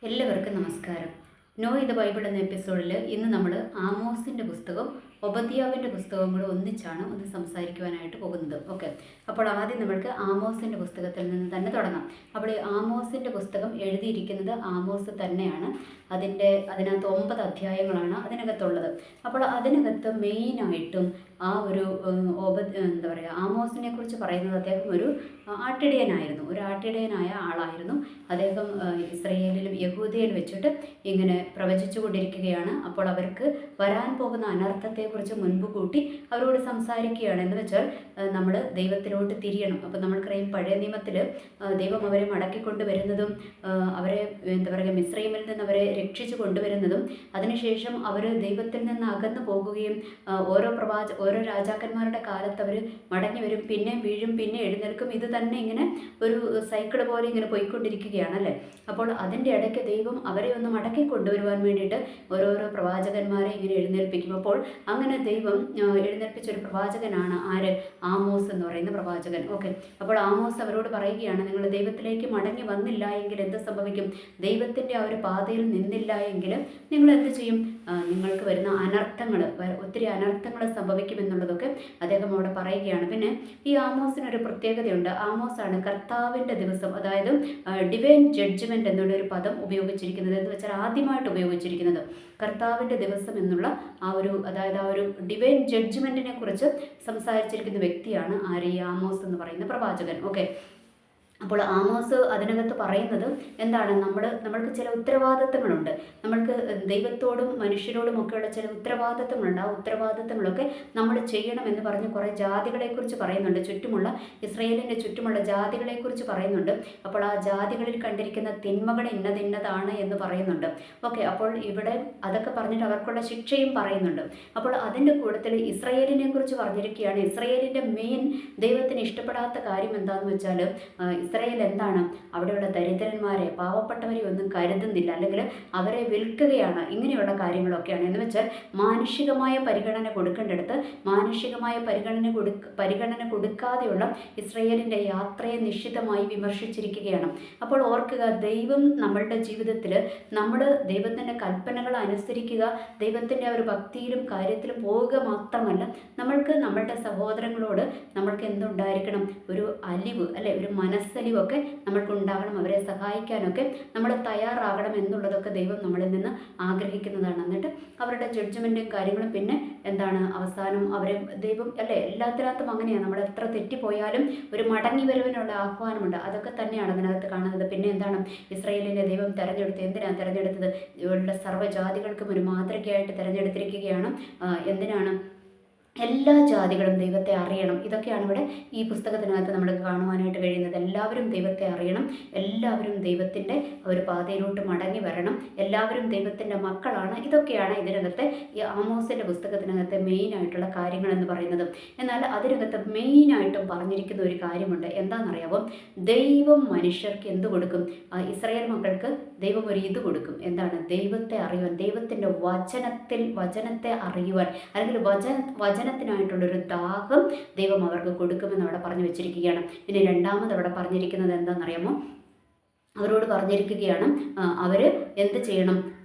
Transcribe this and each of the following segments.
എല്ലാവർക്കും നമസ്കാരം. നോ ഇത് ബൈബിൾ എന്ന എപ്പിസോഡിൽ ഇന്ന് നമ്മൾ ആമോസിൻ്റെ പുസ്തകം ഒബദ്യാവിൻ്റെ പുസ്തകവും കൂടെ ഒന്നിച്ചാണ് ഒന്ന് സംസാരിക്കുവാനായിട്ട് പോകുന്നത്. ഓക്കെ, അപ്പോൾ ആദ്യം നമ്മൾക്ക് ആമോസിൻ്റെ പുസ്തകത്തിൽ നിന്ന് തന്നെ തുടങ്ങാം. അപ്പോൾ ഈ ആമോസിൻ്റെ പുസ്തകം എഴുതിയിരിക്കുന്നത് ആമോസ് തന്നെയാണ്. അതിനകത്ത് 9 അധ്യായങ്ങളാണ് അതിനകത്തുള്ളത്. അപ്പോൾ അതിനകത്ത് മെയിനായിട്ടും ആ ഒരു എന്താ പറയുക, ആമോസിനെ കുറിച്ച് പറയുന്നത് അദ്ദേഹം ഒരു ആട്ടിടയനായ ആളായിരുന്നു. അദ്ദേഹം ഇസ്രയേലിലും യഹൂദയിലും വെച്ചിട്ട് ഇങ്ങനെ പ്രവചിച്ചു കൊണ്ടിരിക്കുകയാണ്. അപ്പോൾ അവർക്ക് വരാൻ പോകുന്ന അനർത്ഥത്തെക്കുറിച്ച് മുൻപ് കൂട്ടി അവരോട് സംസാരിക്കുകയാണ്. എന്ന് വെച്ചാൽ നമ്മൾ ദൈവത്തിലോട്ട് തിരിയണം. അപ്പോൾ നമ്മൾക്കറിയാം, പഴയ നിയമത്തിൽ ദൈവം അവരെ മടക്കിക്കൊണ്ട് വരുന്നതും അവരെ എന്താ പറയുക, മിസ്രൈമിൽ നിന്ന് അവരെ രക്ഷിച്ചു കൊണ്ടുവരുന്നതും അതിനുശേഷം അവർ ദൈവത്തിൽ നിന്ന് അകന്നു പോകുകയും ഓരോ രാജാക്കന്മാരുടെ കാലത്ത് അവർ മടങ്ങി വരും, പിന്നെ വീഴും, പിന്നെ എഴുന്നേൽക്കും. ഇത് തന്നെ ഇങ്ങനെ ഒരു സൈക്കിൾ പോലെ ഇങ്ങനെ പോയിക്കൊണ്ടിരിക്കുകയാണല്ലേ. അപ്പോൾ അതിൻ്റെ ഇടയ്ക്ക് ദൈവം അവരെ ഒന്ന് മടക്കി കൊണ്ടുവരുവാൻ വേണ്ടിയിട്ട് ഓരോരോ പ്രവാചകന്മാരെ ഇങ്ങനെ എഴുന്നേൽപ്പിക്കും. അപ്പോൾ അങ്ങനെ ദൈവം എഴുന്നേൽപ്പിച്ച ഒരു പ്രവാചകനാണ് ആര്? ആമോസ് എന്ന് പറയുന്ന പ്രവാചകൻ. ഓക്കെ, അപ്പോൾ ആമോസ് അവരോട് പറയുകയാണ്, നിങ്ങൾ ദൈവത്തിലേക്ക് മടങ്ങി വന്നില്ല എങ്കിൽ എന്ത് സംഭവിക്കും? ദൈവത്തിൻ്റെ ആ ഒരു പാതയിൽ നിന്നില്ല എങ്കിൽ നിങ്ങൾ എന്ത് ചെയ്യും? നിങ്ങൾക്ക് വരുന്ന അനർത്ഥങ്ങൾ, ഒത്തിരി അനർത്ഥങ്ങൾ സംഭവിക്കുമെന്നുള്ളതൊക്കെ അദ്ദേഹം അവിടെ പറയുകയാണ്. പിന്നെ ഈ ആമോസിനൊരു പ്രത്യേകതയുണ്ട്. ആമോസാണ് കർത്താവിൻ്റെ ദിവസം, അതായത് ഡിവൈൻ ജഡ്ജ്മെൻറ്റ് എന്നുള്ളൊരു പദം ഉപയോഗിച്ചിരിക്കുന്നത്. എന്ന് വെച്ചാൽ ആദ്യമായിട്ട് ഉപയോഗിച്ചിരിക്കുന്നത് കർത്താവിൻ്റെ ദിവസം എന്നുള്ള അതായത് ആ ഒരു ഡിവൈൻ ജഡ്ജ്മെൻറ്റിനെ കുറിച്ച് സംസാരിച്ചിരിക്കുന്ന വ്യക്തിയാണ് ആര്? ഈ ആമോസ് എന്ന് പറയുന്ന പ്രവാചകൻ. ഓക്കെ, അപ്പോൾ ആമോസ് അതിനകത്ത് പറയുന്നത് എന്താണ്? നമ്മൾക്ക് ചില ഉത്തരവാദിത്തങ്ങളുണ്ട്. നമ്മൾക്ക് ദൈവത്തോടും മനുഷ്യരോടും ഒക്കെയുള്ള ചില ഉത്തരവാദിത്തങ്ങളുണ്ട്. ആ ഉത്തരവാദിത്തങ്ങളൊക്കെ നമ്മൾ ചെയ്യണമെന്ന് പറഞ്ഞ് കുറേ ജാതികളെക്കുറിച്ച് പറയുന്നുണ്ട്. ഇസ്രയേലിൻ്റെ ചുറ്റുമുള്ള ജാതികളെക്കുറിച്ച് പറയുന്നുണ്ട്. അപ്പോൾ ആ ജാതികളിൽ കണ്ടിരിക്കുന്ന തിന്മകൾ ഇന്നതാണ് എന്ന് പറയുന്നുണ്ട്. ഓക്കെ, അപ്പോൾ ഇവിടെ അതൊക്കെ പറഞ്ഞിട്ട് അവർക്കുള്ള ശിക്ഷയും പറയുന്നുണ്ട്. അപ്പോൾ അതിൻ്റെ കൂട്ടത്തിൽ ഇസ്രയേലിനെ കുറിച്ച് പറഞ്ഞിരിക്കുകയാണ്. ഇസ്രയേലിൻ്റെ മെയിൻ ദൈവത്തിന് ഇഷ്ടപ്പെടാത്ത കാര്യം എന്താണെന്ന് വെച്ചാൽ, ഇസ്രായേൽ എന്താണ്? അവിടെയുള്ള ദരിദ്രന്മാരെ, പാവപ്പെട്ടവരെ ഒന്നും കരുതുന്നില്ല, അല്ലെങ്കിൽ അവരെ വിൽക്കുകയാണ്. ഇങ്ങനെയുള്ള കാര്യങ്ങളൊക്കെയാണ്. എന്ന് വെച്ചാൽ മാനുഷികമായ പരിഗണന കൊടുക്കേണ്ടടുത്ത് മാനുഷികമായ പരിഗണന കൊടുക്കാതെയുള്ള ഇസ്രായേലിൻ്റെ യാത്രയെ നിശ്ചിതമായി വിമർശിച്ചിരിക്കുകയാണ്. അപ്പോൾ ഓർക്കുക, ദൈവം നമ്മളുടെ ജീവിതത്തിൽ നമ്മൾ ദൈവത്തിൻ്റെ കൽപ്പനകൾ അനുസരിക്കുക, ദൈവത്തിൻ്റെ ഒരു ഭക്തിയിലും കാര്യത്തിലും പോവുക മാത്രമല്ല, നമ്മൾക്ക് നമ്മളുടെ സഹോദരങ്ങളോട് നമ്മൾക്ക് എന്തുണ്ടായിരിക്കണം? ഒരു അലിവ്, അല്ലെ, ഒരു മനസ്സലിവൊക്കെ നമ്മൾക്ക് ഉണ്ടാകണം. അവരെ സഹായിക്കാനൊക്കെ നമ്മൾ തയ്യാറാകണം എന്നുള്ളതൊക്കെ ദൈവം നമ്മളിൽ നിന്ന് ആഗ്രഹിക്കുന്നതാണ്. എന്നിട്ട് അവരുടെ ജഡ്ജ്മെൻറ്റും കാര്യങ്ങളും പിന്നെ എന്താണ്? അവസാനം അവരെ ദൈവം, അല്ലേ, എല്ലാത്തിനകത്തും അങ്ങനെയാണ്. നമ്മൾ എത്ര തെറ്റിപ്പോയാലും ഒരു മടങ്ങി വരവിനുള്ള ആഹ്വാനമുണ്ട്. അതൊക്കെ തന്നെയാണ് അതിനകത്ത് കാണുന്നത്. പിന്നെ എന്താണ്? ഇസ്രായേലിനെ ദൈവം എന്തിനാണ് തിരഞ്ഞെടുത്തത്? ഇവരുടെ സർവ്വജാതികൾക്കും ഒരു മാതൃകയായിട്ട് തിരഞ്ഞെടുത്തിരിക്കുകയാണ്. എന്തിനാണ്? എല്ലാ ജാതികളും ദൈവത്തെ അറിയണം. ഇതൊക്കെയാണ് ഇവിടെ ഈ പുസ്തകത്തിനകത്ത് നമ്മൾ കാണുവാനായിട്ട് കഴിയുന്നത്. എല്ലാവരും ദൈവത്തെ അറിയണം, എല്ലാവരും ദൈവത്തിൻ്റെ ഒരു പാതയിലോട്ട് മടങ്ങി വരണം, എല്ലാവരും ദൈവത്തിൻ്റെ മക്കളാണ്. ഇതൊക്കെയാണ് ഇതിനകത്തെ ഈ ആമോസിൻ്റെ പുസ്തകത്തിനകത്തെ മെയിനായിട്ടുള്ള കാര്യങ്ങളെന്ന് പറയുന്നത്. എന്നാൽ അതിനകത്ത് മെയിനായിട്ടും പറഞ്ഞിരിക്കുന്ന ഒരു കാര്യമുണ്ട്. എന്താണെന്നറിയാമോ? ദൈവം മനുഷ്യർക്ക് എന്ത് കൊടുക്കും? ഇസ്രായേൽ മക്കൾക്ക് ദൈവം ഒരു ഇത് കൊടുക്കും. എന്താണ്? ദൈവത്തെ അറിയുവാൻ, ദൈവത്തിൻ്റെ വചനത്തെ അറിയുവാൻ, അല്ലെങ്കിൽ വചനത്തിനായിട്ടുള്ളൊരു ദാഹം ദൈവം അവർക്ക് കൊടുക്കുമെന്ന് അവിടെ പറഞ്ഞു വെച്ചിരിക്കുകയാണ്. ഇനി രണ്ടാമത് അവിടെ പറഞ്ഞിരിക്കുന്നത് എന്താണെന്നറിയാമോ? അവരോട് പറഞ്ഞിരിക്കുകയാണ്, അവർ എന്ത് ചെയ്യണം?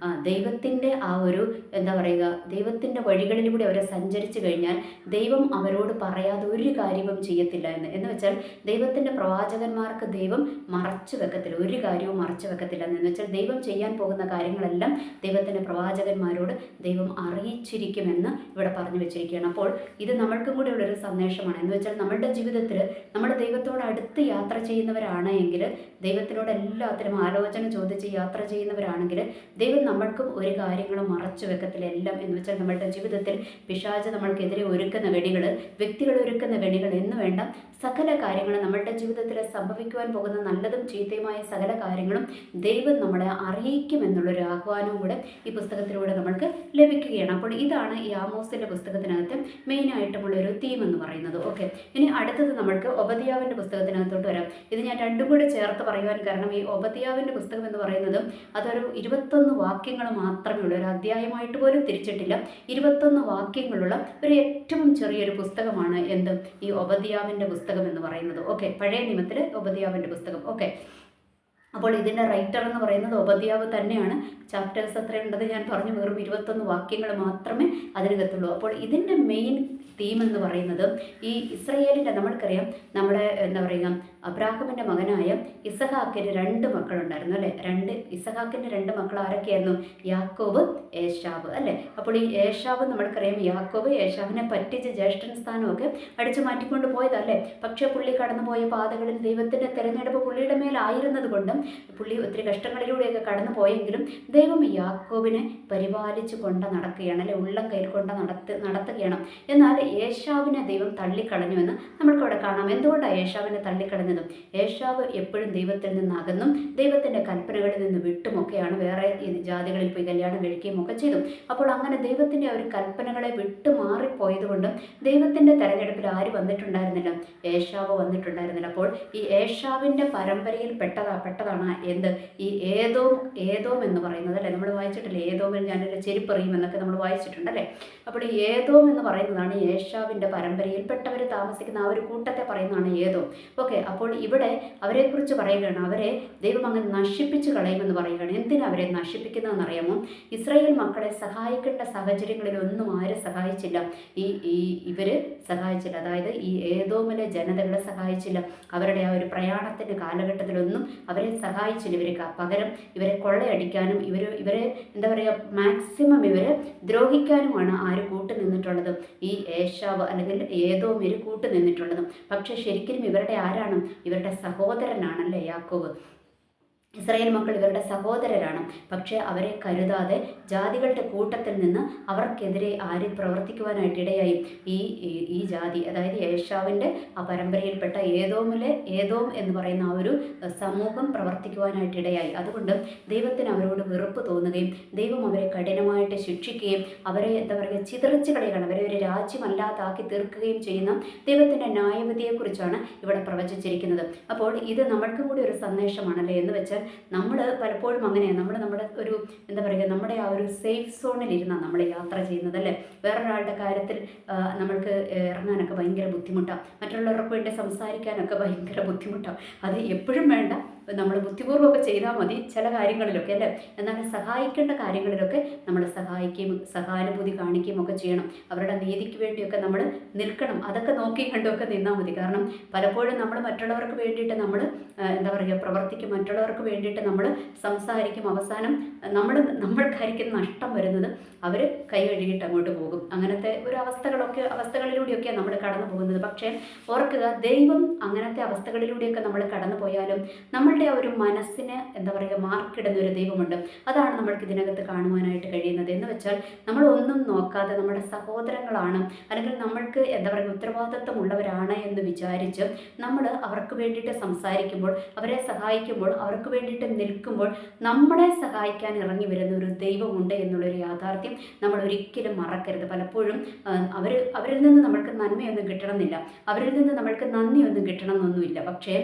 ദൈവത്തിൻ്റെ ആ ഒരു എന്താ പറയുക, ദൈവത്തിൻ്റെ വഴികളിലൂടെ അവരെ സഞ്ചരിച്ചു കഴിഞ്ഞാൽ ദൈവം അവരോട് പറയാതെ ഒരു കാര്യവും ചെയ്യത്തില്ല എന്ന് വെച്ചാൽ ദൈവത്തിൻ്റെ പ്രവാചകന്മാർക്ക് ദൈവം മറച്ചു വെക്കത്തില്ല, ഒരു കാര്യവും മറച്ചു വെക്കത്തില്ല. എന്ന് വെച്ചാൽ ദൈവം ചെയ്യാൻ പോകുന്ന കാര്യങ്ങളെല്ലാം ദൈവത്തിൻ്റെ പ്രവാചകന്മാരോട് ദൈവം അറിയിച്ചിരിക്കുമെന്ന് ഇവിടെ പറഞ്ഞു വെച്ചിരിക്കുകയാണ്. അപ്പോൾ ഇത് നമ്മൾക്കും കൂടെ ഉള്ളൊരു സന്ദേശമാണ്. എന്ന് വെച്ചാൽ നമ്മളുടെ ജീവിതത്തിൽ നമ്മൾ ദൈവത്തോട് അടുത്ത് യാത്ര ചെയ്യുന്നവരാണ് എങ്കിൽ, ദൈവത്തിനോട് എല്ലാത്തിനും ആലോചന ചോദിച്ച് യാത്ര ചെയ്യുന്നവരാണെങ്കിൽ ദൈവം നമ്മൾക്കും ഒരു കാര്യങ്ങളും മറച്ചു വെക്കത്തില്ല. എല്ലാം എന്ന് വെച്ചാൽ നമ്മളുടെ ജീവിതത്തിൽ പിശാച് നമ്മൾക്കെതിരെ ഒരുക്കുന്ന വെടികൾ, വ്യക്തികൾ ഒരുക്കുന്ന വെടികൾ എന്ന് വേണ്ട സകല കാര്യങ്ങളും നമ്മളുടെ ജീവിതത്തിൽ സംഭവിക്കുവാൻ പോകുന്ന നല്ലതും ചീത്തയുമായ സകല കാര്യങ്ങളും ദൈവം നമ്മളെ അറിയിക്കുമെന്നുള്ളൊരു ആഹ്വാനവും കൂടെ ഈ പുസ്തകത്തിലൂടെ നമ്മൾക്ക് ലഭിക്കുകയാണ്. അപ്പോൾ ഇതാണ് ഈ ആമോസിൻ്റെ പുസ്തകത്തിനകത്ത് മെയിനായിട്ടുമുള്ള ഒരു തീം എന്ന് പറയുന്നത്. ഓക്കെ, ഇനി അടുത്തത് നമ്മൾക്ക് ഒബദ്യാവിൻ്റെ പുസ്തകത്തിനകത്തോട്ട് വരാം. ഇത് ഞാൻ രണ്ടും കൂടെ ചേർത്ത് പറയുവാൻ കാരണം, ഈ ഒബദ്യാവിൻ്റെ പുസ്തകം എന്ന് പറയുന്നത് അതൊരു 21 വാക്യങ്ങൾ മാത്രമേ ഉള്ളൂ. ഒരു അധ്യായമായിട്ട് പോലും തിരിച്ചിട്ടില്ല. 21 വാക്യങ്ങളുള്ള ഒരു ഏറ്റവും ചെറിയൊരു പുസ്തകമാണ് ഈ ഒബദ്യാവിൻ്റെ പുസ്തകം എന്ന് പറയുന്നത്. ഓക്കെ, പഴയ നിയമത്തിൽ ഒബദ്യാവിൻ്റെ പുസ്തകം. ഓക്കെ, അപ്പോൾ ഇതിൻ്റെ റൈറ്റർ എന്ന് പറയുന്നത് ഉപദ്യാവ് തന്നെയാണ്. ചാപ്റ്റേഴ്സ് എത്രയുണ്ടെന്ന് ഞാൻ പറഞ്ഞു, വെറും 21 വാക്യങ്ങൾ മാത്രമേ അതിനകത്തുള്ളൂ. അപ്പോൾ ഇതിൻ്റെ മെയിൻ തീം എന്ന് പറയുന്നത് ഈ ഇസ്രയേലിൻ്റെ, നമ്മൾക്കറിയാം നമ്മുടെ എന്താ പറയുക, അബ്രാഹമിൻ്റെ മകനായ ഇസഹാക്കിന് 2 മക്കളുണ്ടായിരുന്നു അല്ലേ. ഇസഹാക്കിൻ്റെ 2 മക്കൾ ആരൊക്കെയായിരുന്നു? യാക്കോബ്, ഏശാവ് അല്ലേ. അപ്പോൾ ഈ ഏശാവ് നമ്മൾക്കറിയാം, യാക്കോബ് ഏശാവിനെ പറ്റിച്ച് ജ്യേഷ്ഠൻ സ്ഥാനമൊക്കെ അടിച്ചു മാറ്റിക്കൊണ്ട് പോയതല്ലേ. പക്ഷേ പുള്ളി കടന്നുപോയ പാതകളിൽ ദൈവത്തിൻ്റെ തിരഞ്ഞെടുപ്പ് പുള്ളിയുടെ മേലായിരുന്നത് കൊണ്ടും പുള്ളി ഒത്തിരി കഷ്ടങ്ങളിലൂടെയൊക്കെ കടന്നു പോയെങ്കിലും ദൈവം യാക്കോബിനെ പരിപാലിച്ചു കൊണ്ട് നടക്കുകയാണ് അല്ലെ, ഉള്ളം കയ്യിൽ കൊണ്ട് നടത്തുകയാണ്. എന്നാൽ ഏശാവിനെ ദൈവം തള്ളിക്കളഞ്ഞുവെന്ന് നമ്മൾക്കവിടെ കാണാം. എന്തുകൊണ്ടാണ് ഏശാവിനെ തള്ളിക്കളഞ്ഞത്? ഏശാവ് എപ്പോഴും ദൈവത്തിൽ നിന്ന് അകന്നും ദൈവത്തിൻ്റെ കൽപ്പനകളിൽ നിന്ന് വിട്ടുമൊക്കെയാണ് വേറെ ജാതികളിൽ പോയി കല്യാണം കഴിക്കുകയും ഒക്കെ ചെയ്തു. അപ്പോൾ അങ്ങനെ ദൈവത്തിൻ്റെ ഒരു കൽപ്പനകളെ വിട്ടുമാറിപ്പോയത് കൊണ്ടും ദൈവത്തിൻ്റെ തെരഞ്ഞെടുപ്പിൽ ആര് വന്നിട്ടുണ്ടായിരുന്നില്ല? ഏശാവ് വന്നിട്ടുണ്ടായിരുന്നില്ല. അപ്പോൾ ഈ ഏശാവിൻ്റെ പരമ്പരയിൽ പെട്ടതാണ് എന്ത്? ഈ ഏതോം എന്ന് പറയുന്നത് അല്ലേ. നമ്മൾ വായിച്ചിട്ടില്ലേ, ഏതോമിൽ ഞാനൊരു ചെരുപ്പറിയും എന്നൊക്കെ നമ്മൾ വായിച്ചിട്ടുണ്ടല്ലേ. അപ്പോൾ ഈ ഏതോം എന്ന് പറയുന്നതാണ് ഏശാവിൻ്റെ പരമ്പരയിൽപ്പെട്ടവർ താമസിക്കുന്ന ആ ഒരു കൂട്ടത്തെ പറയുന്നതാണ് ഏതോം. ഓക്കെ, അപ്പോൾ ഇവിടെ അവരെക്കുറിച്ച് പറയുകയാണ്, അവരെ ദൈവം അങ്ങ് നശിപ്പിച്ച് കളയുമെന്ന് പറയുകയാണ്. എന്തിനാണ് അവരെ നശിപ്പിക്കുന്നതെന്ന് അറിയാമോ? ഇസ്രായേൽ മക്കളെ സഹായിക്കേണ്ട സാഹചര്യങ്ങളിലൊന്നും ആരും സഹായിച്ചില്ല. ഇവര് സഹായിച്ചില്ല. അതായത് ഈ ഏതോമിലെ ജനതകളെ സഹായിച്ചില്ല. അവരുടെ ആ ഒരു പ്രയാണത്തിൻ്റെ കാലഘട്ടത്തിലൊന്നും അവരെ സഹായിച്ചില്ല. ഇവർക്ക് പകരം ഇവരെ കൊള്ളയടിക്കാനും ഇവരെ എന്താ പറയുക, മാക്സിമം ഇവരെ ദ്രോഹിക്കാനുമാണ് ആര് കൂട്ടു നിന്നിട്ടുള്ളത്? ഈ ഏശാവ് അല്ലെങ്കിൽ ഏതോം ഇവർ കൂട്ടു നിന്നിട്ടുള്ളത്. പക്ഷേ ശരിക്കും ഇവരുടെ ആരാണ്? ഇവരുടെ സഹോദരനാണല്ലേ യാക്കോബ്. ഇസ്രായേൽ മക്കൾ ഇവരുടെ സഹോദരരാണ്. പക്ഷേ അവരെ കരുതാതെ ജാതികളുടെ കൂട്ടത്തിൽ നിന്ന് അവർക്കെതിരെ ആര് പ്രവർത്തിക്കുവാനായിട്ട് ഇടയായി? ഈ ജാതി, അതായത് ഏശാവിൻ്റെ ആ പരമ്പരയിൽപ്പെട്ട ഏതോം എന്ന് പറയുന്ന ആ ഒരു സമൂഹം പ്രവർത്തിക്കുവാനായിട്ട് ഇടയായി. അതുകൊണ്ട് ദൈവത്തിന് അവരോട് വെറുപ്പ് തോന്നുകയും ദൈവം അവരെ കഠിനമായിട്ട് ശിക്ഷിക്കുകയും അവരെ എന്താ പറയുക, ചിതറിച്ച് കളയുകയാണ്, അവരെ ഒരു രാജ്യമല്ലാതാക്കി തീർക്കുകയും ചെയ്യുന്ന ദൈവത്തിൻ്റെ ന്യായവിധിയെക്കുറിച്ചാണ് ഇവിടെ പ്രവചിച്ചിരിക്കുന്നത്. അപ്പോൾ ഇത് നമ്മൾക്കും കൂടി ഒരു സന്ദേശമാണല്ലേ. എന്ന് വെച്ചാൽ നമ്മൾ പലപ്പോഴും അങ്ങനെയാണ്, നമ്മുടെ ഒരു എന്താ പറയുക, നമ്മുടെ ആ ഒരു സേഫ് സോണിലിരുന്നാണ് നമ്മൾ യാത്ര ചെയ്യുന്നത് അല്ലേ. വേറൊരാളുടെ കാര്യത്തിൽ നമ്മൾക്ക് ഇറങ്ങാനൊക്കെ ഭയങ്കര ബുദ്ധിമുട്ടാണ്, മറ്റുള്ളവർക്ക് വേണ്ടി സംസാരിക്കാനൊക്കെ ഭയങ്കര ബുദ്ധിമുട്ടാണ്. അത് എപ്പോഴും വേണ്ട, നമ്മൾ ബുദ്ധിപൂർവ്വമൊക്കെ ചെയ്താൽ മതി ചില കാര്യങ്ങളിലൊക്കെ അല്ലേ. എന്നാൽ സഹായിക്കേണ്ട കാര്യങ്ങളിലൊക്കെ നമ്മൾ സഹായിക്കുകയും സഹാനുഭൂതി കാണിക്കുകയും ഒക്കെ ചെയ്യണം. അവരുടെ നീതിക്ക് വേണ്ടിയൊക്കെ നമ്മൾ നിൽക്കണം. അതൊക്കെ നോക്കി കണ്ടുമൊക്കെ നിന്നാൽ മതി. കാരണം പലപ്പോഴും നമ്മൾ മറ്റുള്ളവർക്ക് വേണ്ടിയിട്ട് നമ്മൾ എന്താ പറയുക പ്രവർത്തിക്കും, മറ്റുള്ളവർക്ക് വേണ്ടിയിട്ട് നമ്മൾ സംസാരിക്കും. അവസാനം നമ്മൾക്കായിരിക്കും നഷ്ടം വരുന്നത്. അവർ കൈ കഴുകിയിട്ട് അങ്ങോട്ട് പോകും. അങ്ങനത്തെ ഒരു അവസ്ഥകളിലൂടെയൊക്കെയാണ് നമ്മൾ കടന്നു പോകുന്നത്. പക്ഷേ ഓർക്കുക, ദൈവം അങ്ങനത്തെ അവസ്ഥകളിലൂടെയൊക്കെ നമ്മൾ കടന്നു പോയാലും നമ്മളുടെ ആ ഒരു മനസ്സിന് എന്താ പറയുക മാർക്കിടുന്ന ഒരു ദൈവമുണ്ട്. അതാണ് നമ്മൾക്ക് ഇതിനകത്ത് കാണുവാനായിട്ട് കഴിയുന്നത്. എന്ന് വെച്ചാൽ നമ്മൾ ഒന്നും നോക്കാതെ നമ്മുടെ സഹോദരങ്ങളാണ് അല്ലെങ്കിൽ നമ്മൾക്ക് എന്താ പറയുക ഉത്തരവാദിത്വമുള്ളവരാണ് എന്ന് വിചാരിച്ച് നമ്മൾ അവർക്ക് വേണ്ടിയിട്ട് സംസാരിക്കുമ്പോൾ, അവരെ സഹായിക്കുമ്പോൾ, അവർക്ക് വേണ്ടിയിട്ട് നിൽക്കുമ്പോൾ നമ്മളെ സഹായിക്കാൻ ഇറങ്ങി വരുന്ന ഒരു ദൈവമുണ്ട് എന്നുള്ളൊരു യാഥാർത്ഥ്യം നമ്മൾ ഒരിക്കലും മറക്കരുത്. പലപ്പോഴും അവരിൽ നിന്ന് നമ്മൾക്ക് നന്മയൊന്നും കിട്ടണമെന്നില്ല, അവരിൽ നിന്ന് നമ്മൾക്ക് നന്ദിയൊന്നും കിട്ടണമെന്നൊന്നുമില്ല. പക്ഷേ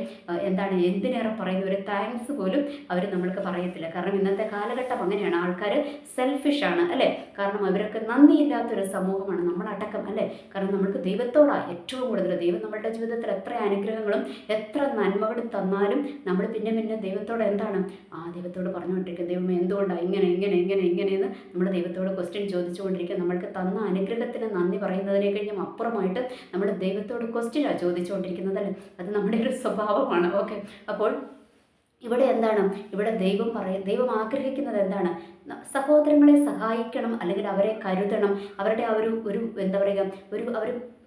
എന്താണ്, എന്തിനേറെ പറയുന്ന ഒരു താങ്ക്സ് പോലും അവർ നമ്മൾക്ക് പറയത്തില്ല. കാരണം ഇന്നത്തെ കാലഘട്ടം അങ്ങനെയാണ്, ആൾക്കാർ സെൽഫിഷാണ് അല്ലേ. കാരണം അവരൊക്കെ നന്ദിയില്ലാത്തൊരു സമൂഹമാണ് നമ്മളടക്കം അല്ലേ. കാരണം നമ്മൾക്ക് ദൈവത്തോടാണ് ഏറ്റവും കൂടുതൽ, ദൈവം നമ്മളുടെ ജീവിതത്തിൽ എത്ര അനുഗ്രഹങ്ങളും എത്ര നന്മകളും തന്നാലും നമ്മൾ പിന്നെ ദൈവത്തോട് എന്താണ് ദൈവത്തോട് പറഞ്ഞുകൊണ്ടിരിക്കുക, ദൈവം എന്തുകൊണ്ടാണ് ഇങ്ങനെയെന്ന് നമ്മൾ ദൈവത്തോട് ക്വസ്റ്റ്യൻ ചോദിച്ചുകൊണ്ടിരിക്കുക. നമ്മൾക്ക് തന്ന അനുഗ്രഹത്തിന് നന്ദി പറയുന്നതിനെ കഴിഞ്ഞും അപ്പുറമായിട്ട് നമ്മൾ ദൈവത്തോട് ക്വസ്റ്റ്യനാണ് ചോദിച്ചുകൊണ്ടിരിക്കുന്നത് അല്ലേ. അത് നമ്മുടെ ഒരു സ്വഭാവമാണ്. ഓക്കെ, അപ്പോൾ ഇവിടെ എന്താണ്, ഇവിടെ ദൈവം ആഗ്രഹിക്കുന്നത് എന്താണ്? സഹോദരങ്ങളെ സഹായിക്കണം, അല്ലെങ്കിൽ അവരെ കരുതണം. അവരുടെ ആ ഒരു എന്താ പറയുക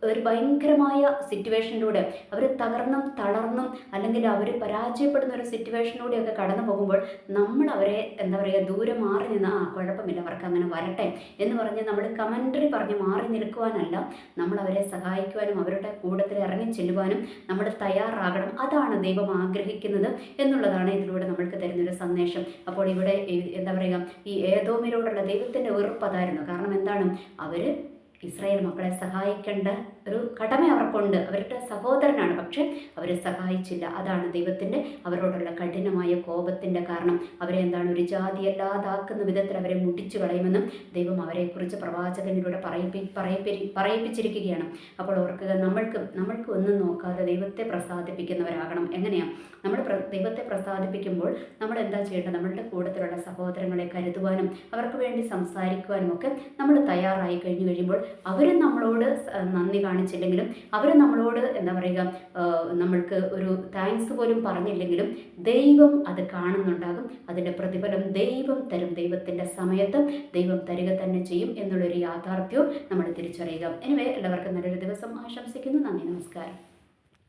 ഒരു ഭയങ്കരമായ സിറ്റുവേഷനിലൂടെ അവർ തളർന്നും അല്ലെങ്കിൽ അവർ പരാജയപ്പെടുന്ന ഒരു സിറ്റുവേഷനിലൂടെയൊക്കെ കടന്നു പോകുമ്പോൾ നമ്മൾ അവരെ എന്താ പറയുക ദൂരെ മാറി നിന്ന് കുഴപ്പമില്ല, അവർക്ക് അങ്ങനെ വരട്ടെ എന്ന് പറഞ്ഞ് നമ്മൾ കമൻട്രി പറഞ്ഞ് മാറി നിൽക്കുവാനല്ല, നമ്മൾ അവരെ സഹായിക്കുവാനും അവരുടെ കൂട്ടത്തിൽ ഇറങ്ങി ചെല്ലുവാനും നമ്മൾ തയ്യാറാകണം. അതാണ് ദൈവം ആഗ്രഹിക്കുന്നത് എന്നുള്ളതാണ് ഇതിലൂടെ നമ്മൾക്ക് തരുന്നൊരു സന്ദേശം. അപ്പോൾ ഇവിടെ എന്താ പറയുക, ഈ ഏതോമിനോടുള്ള ദൈവത്തിൻ്റെ വെറുപ്പ് അതായിരുന്നു. കാരണം എന്താണ്, അവർ ഇസ്രായേൽ മക്കളെ സഹായിക്കേണ്ട ഒരു കടമ അവർക്കുണ്ട്. അവരുടെ സഹോദരനാണ്, പക്ഷേ അവരെ സഹായിച്ചില്ല. അതാണ് ദൈവത്തിൻ്റെ അവരോടുള്ള കഠിനമായ കോപത്തിൻ്റെ കാരണം. അവരെ എന്താണ്, ഒരു ജാതിയല്ലാതാക്കുന്ന വിധത്തിൽ അവരെ മുടിച്ചു കളയുമെന്നും ദൈവം അവരെക്കുറിച്ച് പ്രവാചകനിലൂടെ പറയിപ്പിച്ചിരിക്കുകയാണ്. അപ്പോൾ ഓർക്കുക, നമ്മൾക്ക് ഒന്നും നോക്കാതെ ദൈവത്തെ പ്രസാദിപ്പിക്കുന്നവരാകണം. എങ്ങനെയാണ് നമ്മൾ ദൈവത്തെ പ്രസാദിപ്പിക്കുമ്പോൾ നമ്മൾ എന്താ ചെയ്യേണ്ടത്? നമ്മളുടെ കൂട്ടത്തിലുള്ള സഹോദരങ്ങളെ കരുതുവാനും അവർക്ക് വേണ്ടി സംസാരിക്കുവാനും ഒക്കെ നമ്മൾ തയ്യാറായി കഴിയുമ്പോൾ അവരും നമ്മളോട് നന്ദി കാണിച്ചില്ലെങ്കിലും, അവരും നമ്മളോട് എന്താ പറയുക, നമ്മൾക്ക് ഒരു താങ്ക്സ് പോലും പറഞ്ഞില്ലെങ്കിലും ദൈവം അത് കാണുന്നുണ്ടാകും. അതിൻ്റെ പ്രതിഫലം ദൈവം തരും. ദൈവത്തിൻ്റെ സമയത്ത് ദൈവം തരിക തന്നെ ചെയ്യും എന്നുള്ളൊരു യാഥാർത്ഥ്യവും നമ്മൾ തിരിച്ചറിയുക. എനിവേ, എല്ലാവർക്കും നല്ലൊരു ദിവസം ആശംസിക്കുന്നു. നന്ദി, നമസ്കാരം.